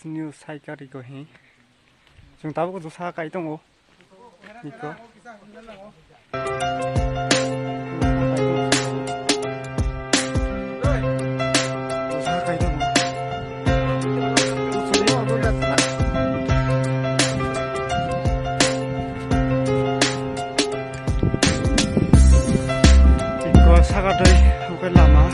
new saikar iko hi. Jung tabu ko dosa kai tongo. Iko. Dosa kai tongo. Iko sagadoi ukai lama.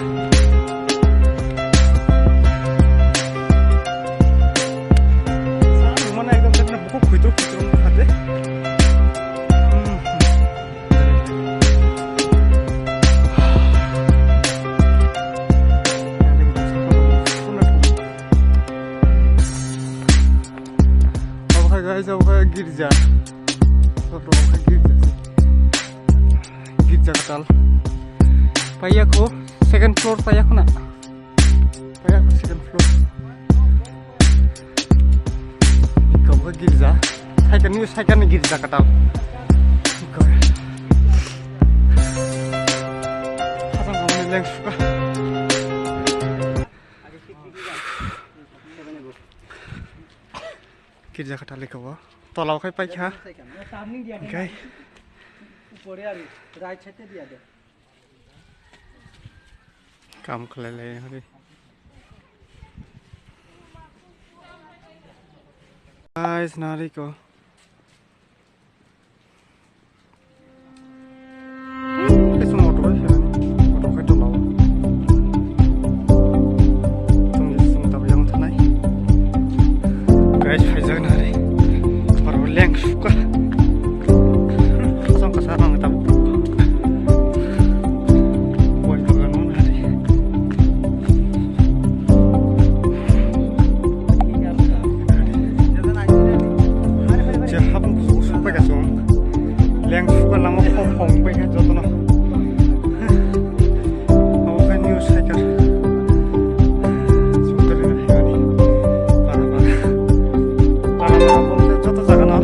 Guys, aku girja. Girja katal. Payaku second floor payaku na. Payaku second floor. Ikaw ka girja. Saikar ni girja katal. Ikaw. Hasang kamu ni langsok ka. Girja katal ikaw. Tolaw kay paikha. Okay. Kam khalele hari. Guys, nari ko. Itu motor ya. Motor kay tolaw. Tung tabi yang tanay. Guys, hajar nari. Baru langsok ka. Sang kasarang tabu. Yang suka lama pom baik aja tuh no. Aku kan new saikar. Sudah ini hari. Parah pom jatuh jaga no.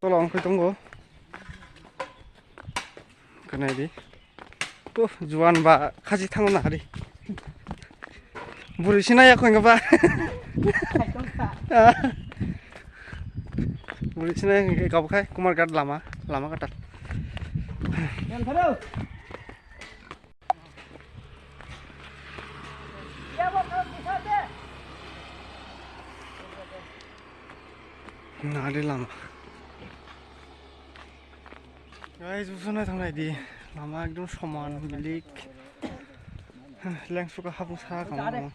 Tolong tunggu. Kena ini. Tuh juan mbak kasih tangan hari. Buri sini ya kau enggak pak. Buri sini kau pakai kumar kat lama katat. Yang terus. Ya bu kalau bisa deh. Nah ada lama. Guys, usuna tangnai di lama ekdom soman milik langsok ka habung sa kamu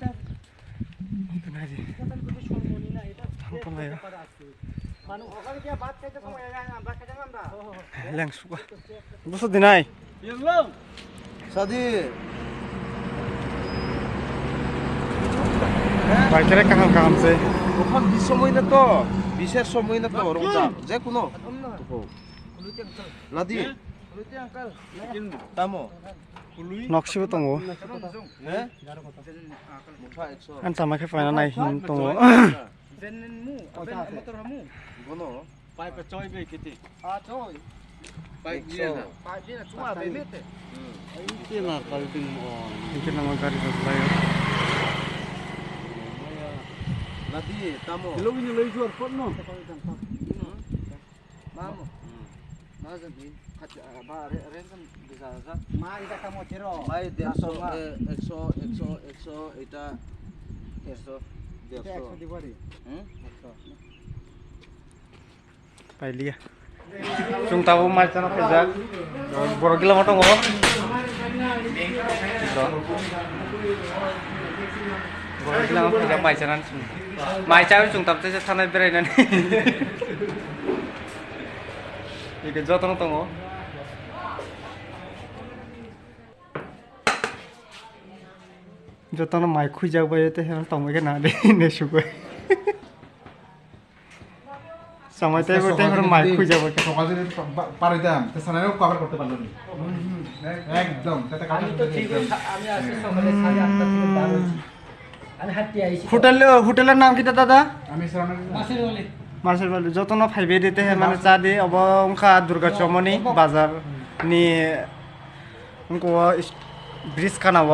kenai di tangkon lay langsok ka busuk dinai Sadi বাইকেরে কাহাম কাহাম সে ওখান বিসময় না তো বিশেষ সময় না তো রমজান যে কোনো লাদি তামো নকশিবো দङ হে মুঠা 100 आन सामाखे फायना नायहिन दङ gono Pai pa choi be kiti. Coy. Baik dia na. Pak dia cuma bemet. Ini lah kalting on. Mungkin nama garis saya. Nadi tamo. Hello ini lagi jual pot no. Mamu. Mazan ni. Ba renkan bisa sa. Mai ita kamu cero. Mai 100 এটা 150 100 dibari. Pailiya. Chung tahu macam apa saja. Borok gila motong oh. Borok gila motong saja macam macam chung tahu saja tanah berai nani. Ikan jatuh notong oh. Jatuh nama ikut jauh bayar teh orang tong mereka nak deh nesukai. Sama teh berarti orang mai খুঁজে বসে সকাল যদি পারে দাম তো সানারেও cover করতে পারলো না একদম তাতে কাজ আমি তো ঠিক আমি আজকে সকালে 8:30 থেকে বার হইছি আমি হাঁটতে আইছি হোটেলের নাম কি দাদা আমি সানারে মাছের বালি যতন ফাইবে দিতে হে মানে চা দিয়ে অবংখা দুর্গা চমনি বাজার নি উনকো ব্রিজ কানাব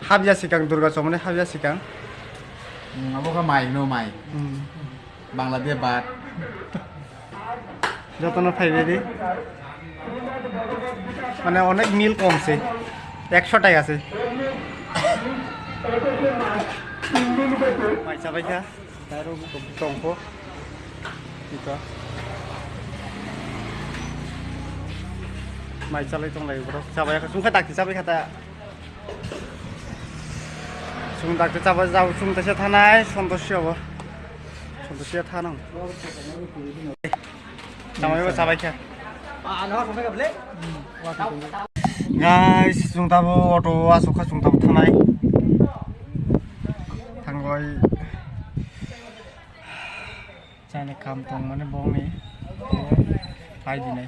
হাবিয়া সিকাং দুর্গা চমনি হাবিয়া সিকাং আবকা মাই নো মাই বাংলাদেশ বাদ যতন ফাইবে দি মানে অনেক মিল কমছে 100 টাকা আছে মাইসা পাইছা তারও টংক কিটা মাই চালাই টংলাই বড় চাবাই সুংখা ডাকতে চাবাই খাতা সুং ডাকতে চাবা যাও সুং তাসে থানায় সন্তোষী হবো সন্তোষীয়া থানাং চাবাইবো চাবাই খা guys chúng ta vô auto asuka khách chúng ta thang này thang gọi chai này cầm tông mà nó bong này ai gì này